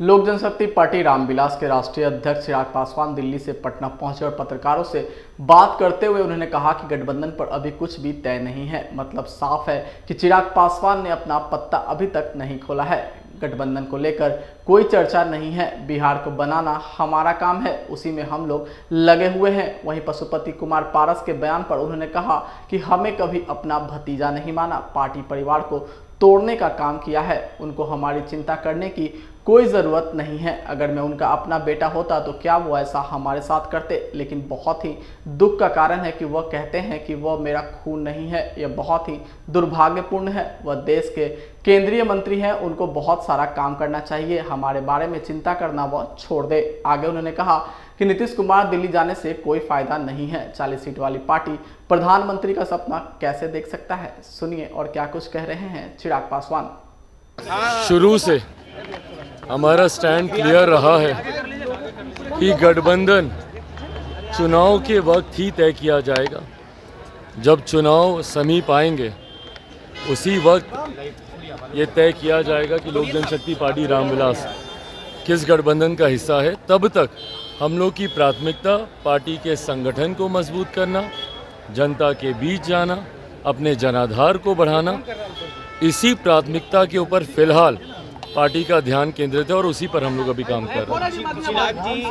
लोक जनशक्ति पार्टी रामविलास के राष्ट्रीय अध्यक्ष चिराग पासवान दिल्ली से पटना पहुंचे और पत्रकारों से बात करते हुए उन्होंने कहा कि गठबंधन पर अभी कुछ भी तय नहीं है। मतलब साफ है कि चिराग पासवान ने अपना पत्ता अभी तक नहीं खोला है। गठबंधन को लेकर कोई चर्चा नहीं है। बिहार को बनाना हमारा काम है, उसी में हम लोग लगे हुए हैं। वहीं पशुपति कुमार पारस के बयान पर उन्होंने कहा कि हमें कभी अपना भतीजा नहीं माना, पार्टी परिवार को तोड़ने का काम किया है। उनको हमारी चिंता करने की कोई ज़रूरत नहीं है। अगर मैं उनका अपना बेटा होता तो क्या वो ऐसा हमारे साथ करते। लेकिन बहुत ही दुख का कारण है कि वह कहते हैं कि वह मेरा खून नहीं है। यह बहुत ही दुर्भाग्यपूर्ण है। वह देश के केंद्रीय मंत्री हैं, उनको बहुत सारा काम करना चाहिए। हमारे बारे में चिंता करना वह छोड़ दे। आगे उन्होंने कहा कि नीतीश कुमार दिल्ली जाने से कोई फायदा नहीं है। 40 सीट वाली पार्टी प्रधानमंत्री का सपना कैसे देख सकता है। सुनिए और क्या कुछ कह रहे हैं चिराग पासवान। शुरू से हमारा स्टैंड क्लियर रहा है कि गठबंधन चुनाव के वक्त ही तय किया जाएगा। जब चुनाव समीप आएंगे उसी वक्त ये तय किया जाएगा कि लोक जनशक्ति पार्टी रामविलास किस गठबंधन का हिस्सा है। तब तक हम लोग की प्राथमिकता पार्टी के संगठन को मजबूत करना, जनता के बीच जाना, अपने जनाधार को बढ़ाना, इसी प्राथमिकता के ऊपर फिलहाल पार्टी का ध्यान केंद्रित है और उसी पर हम लोग अभी काम कर रहे हैं। चिराग जी,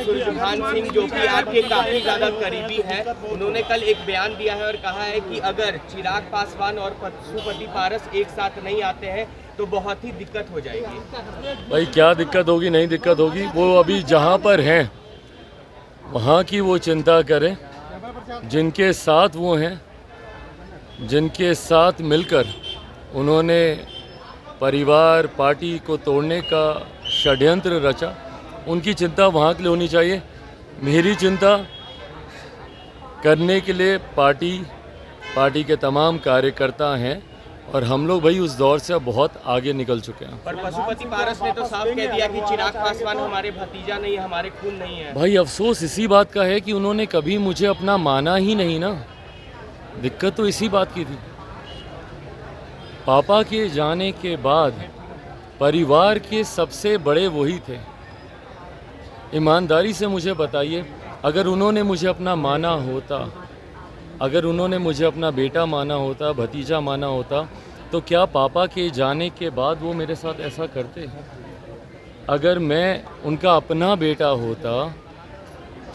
सुरजभान सिंह जो कि आपके काफी ज्यादा करीबी है, उन्होंने कल एक बयान दिया है और कहा है कि अगर चिराग पासवान और पशुपति पारस एक साथ नहीं आते हैं तो बहुत ही दिक्कत हो जाएगी। भाई क्या दिक्कत होगी, नहीं दिक्कत होगी, वो अभी जहाँ पर हैं वहाँ की वो चिंता करें। जिनके साथ वो हैं, जिनके साथ मिलकर उन्होंने परिवार पार्टी को तोड़ने का षड्यंत्र रचा, उनकी चिंता वहाँ के लिए होनी चाहिए। मेरी चिंता करने के लिए पार्टी के तमाम कार्यकर्ता हैं और हम लोग भाई उस दौर से अब बहुत आगे निकल चुके हैं। पर पशुपति पारस ने तो साफ कह दिया कि चिराग पासवान हमारे भतीजा नहीं, हमारे खून नहीं है। भाई अफसोस इसी बात का है कि उन्होंने कभी मुझे अपना माना ही नहीं ना। दिक्कत तो इसी बात की थी। पापा के जाने के बाद परिवार के सबसे बड़े वही थे। ईमानदारी से मुझे बताइए, अगर उन्होंने मुझे अपना माना होता, अगर उन्होंने मुझे अपना बेटा माना होता, भतीजा माना होता, तो क्या पापा के जाने के बाद वो मेरे साथ ऐसा करते? अगर मैं उनका अपना बेटा होता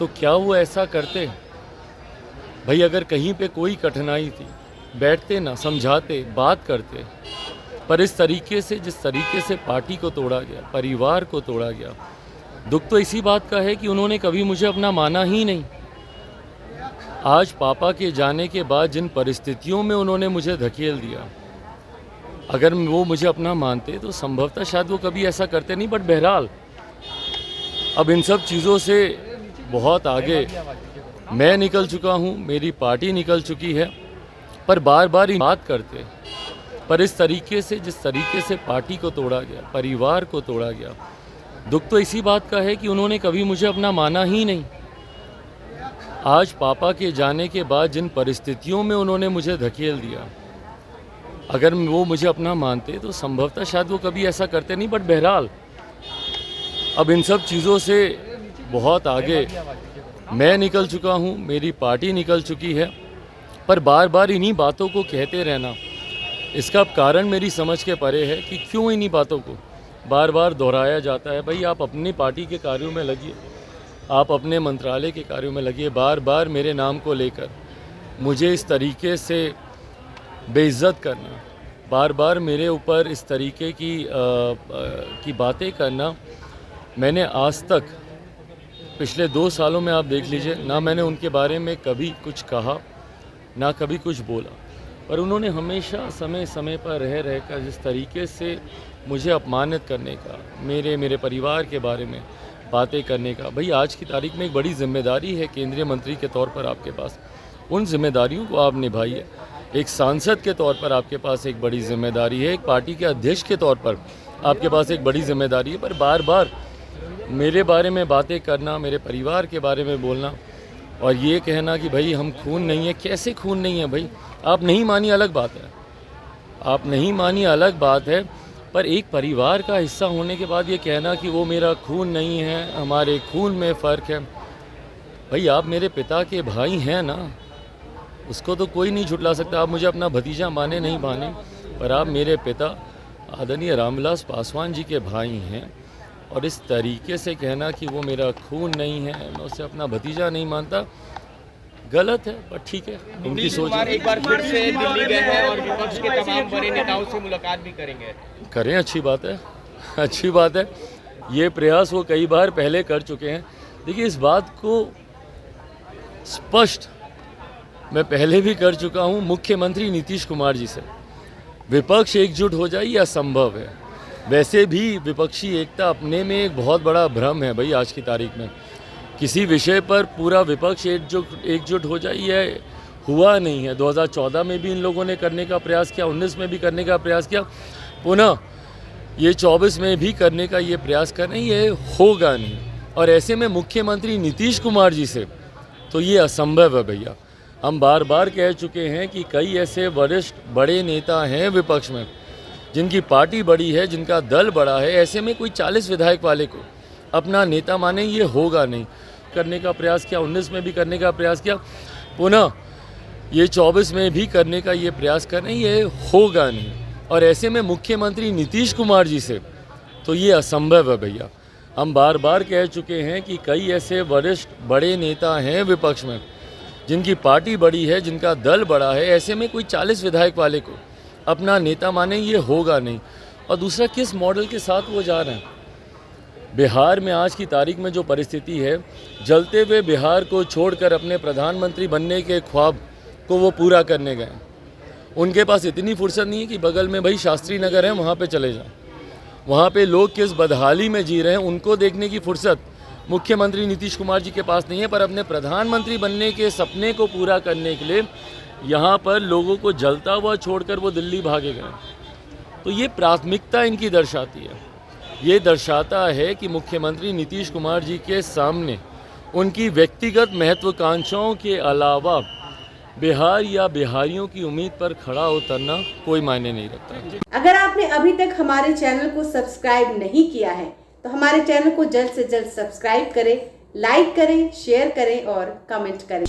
तो क्या वो ऐसा करते? भाई अगर कहीं पे कोई कठिनाई थी, बैठते ना, समझाते, बात करते। पर इस तरीके से, जिस तरीके से पार्टी को तोड़ा गया, परिवार को तोड़ा गया, दुख तो इसी बात का है कि उन्होंने कभी मुझे अपना माना ही नहीं। आज पापा के जाने के बाद जिन परिस्थितियों में उन्होंने मुझे धकेल दिया, अगर वो मुझे अपना मानते तो संभवतः शायद वो कभी ऐसा करते नहीं। बट बहरहाल अब इन सब चीज़ों से बहुत आगे मैं निकल चुका हूँ, मेरी पार्टी निकल चुकी है। पर बार बार ये बात करते, पर इस तरीके से, जिस तरीके से पार्टी को तोड़ा गया, परिवार को तोड़ा गया, दुख तो इसी बात का है कि उन्होंने कभी मुझे अपना माना ही नहीं। आज पापा के जाने के बाद जिन परिस्थितियों में उन्होंने मुझे धकेल दिया, अगर वो मुझे अपना मानते तो संभवतः शायद वो कभी ऐसा करते नहीं। बट बहरहाल अब इन सब चीज़ों से बहुत आगे मैं निकल चुका हूँ, मेरी पार्टी निकल चुकी है। पर बार बार इन्हीं बातों को कहते रहना, इसका कारण मेरी समझ के परे है कि क्यों इन्हीं बातों को बार बार दोहराया जाता है। भाई आप अपनी पार्टी के कार्यों में लगिए, आप अपने मंत्रालय के कार्यों में लगिए। बार बार मेरे नाम को लेकर मुझे इस तरीके से बेइज्जत करना, बार बार मेरे ऊपर इस तरीके की बातें करना, मैंने आज तक पिछले 2 सालों में आप देख लीजिए, ना मैंने उनके बारे में कभी कुछ कहा, ना कभी कुछ बोला। पर उन्होंने हमेशा समय समय पर रह कर जिस तरीके से मुझे अपमानित करने का, मेरे परिवार के बारे में बातें करने का, भाई आज की तारीख में एक बड़ी जिम्मेदारी है केंद्रीय मंत्री के तौर पर आपके पास। उन जिम्मेदारियों को आप निभाइए। एक सांसद के तौर पर आपके पास एक बड़ी जिम्मेदारी है, एक पार्टी के अध्यक्ष के तौर पर आपके पास एक बड़ी जिम्मेदारी है। पर बार बार मेरे बारे में बातें करना, मेरे परिवार के बारे में बोलना और ये कहना कि भाई हम खून नहीं है। कैसे खून नहीं है भाई? आप नहीं मानिए अलग बात है, आप नहीं मानिए अलग बात है, पर एक परिवार का हिस्सा होने के बाद ये कहना कि वो मेरा खून नहीं है, हमारे खून में फ़र्क है। भाई आप मेरे पिता के भाई हैं ना, उसको तो कोई नहीं झुटला सकता। आप मुझे अपना भतीजा माने नहीं माने, पर आप मेरे पिता आदरणीय रामविलास पासवान जी के भाई हैं, और इस तरीके से कहना कि वो मेरा खून नहीं है, मैं उससे अपना भतीजा नहीं मानता, गलत है। पर ठीक है, उनकी नीतीश सोच कुमार है। एक बार फिर से दिल्ली गए हैं और विपक्ष के तमाम बड़े नेताओं से मुलाकात भी करेंगे। करें, अच्छी बात है, अच्छी बात है। ये प्रयास वो कई बार पहले कर चुके हैं। देखिए, इस बात को स्पष्ट मैं पहले भी कर चुका हूँ मुख्यमंत्री नीतीश कुमार जी से, विपक्ष एकजुट हो जाए ये असंभव है। वैसे भी विपक्षी एकता अपने में एक बहुत बड़ा भ्रम है भाई। आज की तारीख में किसी विषय पर पूरा विपक्ष एकजुट हो जाए ये हुआ नहीं है। 2014 में भी इन लोगों ने करने का प्रयास किया, 19 में भी करने का प्रयास किया, पुनः ये 24 में भी करने का ये प्रयास कर रहे हैं, ये होगा नहीं। और ऐसे में मुख्यमंत्री नीतीश कुमार जी से तो ये असंभव है भैया। हम बार बार कह चुके हैं कि कई ऐसे वरिष्ठ बड़े नेता हैं विपक्ष में, जिनकी पार्टी बड़ी है, जिनका दल बड़ा है, ऐसे में कोई 40 विधायक वाले को अपना नेता माने ये होगा नहीं। करने का प्रयास किया, 19 में भी करने का प्रयास किया, पुनः ये 24 में भी करने का ये प्रयास कर रहे हैं, ये होगा नहीं। और ऐसे में मुख्यमंत्री नीतीश कुमार जी से तो ये असंभव है भैया। हम बार बार कह चुके हैं कि कई ऐसे वरिष्ठ बड़े नेता हैं विपक्ष में, जिनकी पार्टी बड़ी है, जिनका दल बड़ा है, ऐसे में कोई 40 विधायक वाले को अपना नेता माने ये होगा नहीं। और दूसरा, किस मॉडल के साथ वो जा रहे हैं। बिहार में आज की तारीख में जो परिस्थिति है, जलते हुए बिहार को छोड़कर अपने प्रधानमंत्री बनने के ख्वाब को वो पूरा करने गए। उनके पास इतनी फुर्सत नहीं है कि बगल में भाई शास्त्री नगर है वहाँ पे चले जाएं। वहाँ पे लोग किस बदहाली में जी रहे हैं उनको देखने की फुर्सत मुख्यमंत्री नीतीश कुमार जी के पास नहीं है। पर अपने प्रधानमंत्री बनने के सपने को पूरा करने के लिए यहाँ पर लोगों को जलता हुआ छोड़कर वो दिल्ली भागे गए। तो ये प्राथमिकता इनकी दर्शाती है। ये दर्शाता है कि मुख्यमंत्री नीतीश कुमार जी के सामने उनकी व्यक्तिगत महत्वाकांक्षाओं के अलावा बिहार या बिहारियों की उम्मीद पर खड़ा उतरना कोई मायने नहीं रखता। अगर आपने अभी तक हमारे चैनल को सब्सक्राइब नहीं किया है तो हमारे चैनल को जल्द से जल्द सब्सक्राइब करें, लाइक करें, शेयर करें और कमेंट करें।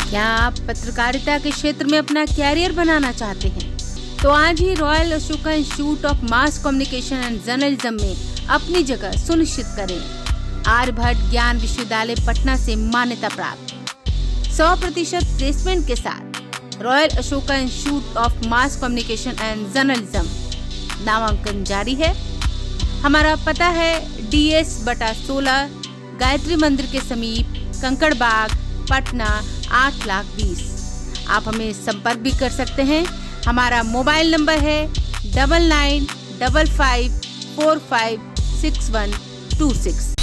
क्या आप पत्रकारिता के क्षेत्र में अपना कैरियर बनाना चाहते हैं? तो आज ही royal Ashoka institute of mass communication and journalism में अपनी जगह सुनिश्चित करें। आर्यभट्ट ज्ञान विश्वविद्यालय पटना से मान्यता प्राप्त 100% प्लेसमेंट के साथ royal Ashoka institute of mass communication and journalism नामांकन जारी है। हमारा पता है DS/16 गायत्री मंदिर के समीप, कंकड़ बाग, पटना 8,20,000। आप हमें संपर्क भी कर सकते हैं। हमारा मोबाइल नंबर है 9955456126।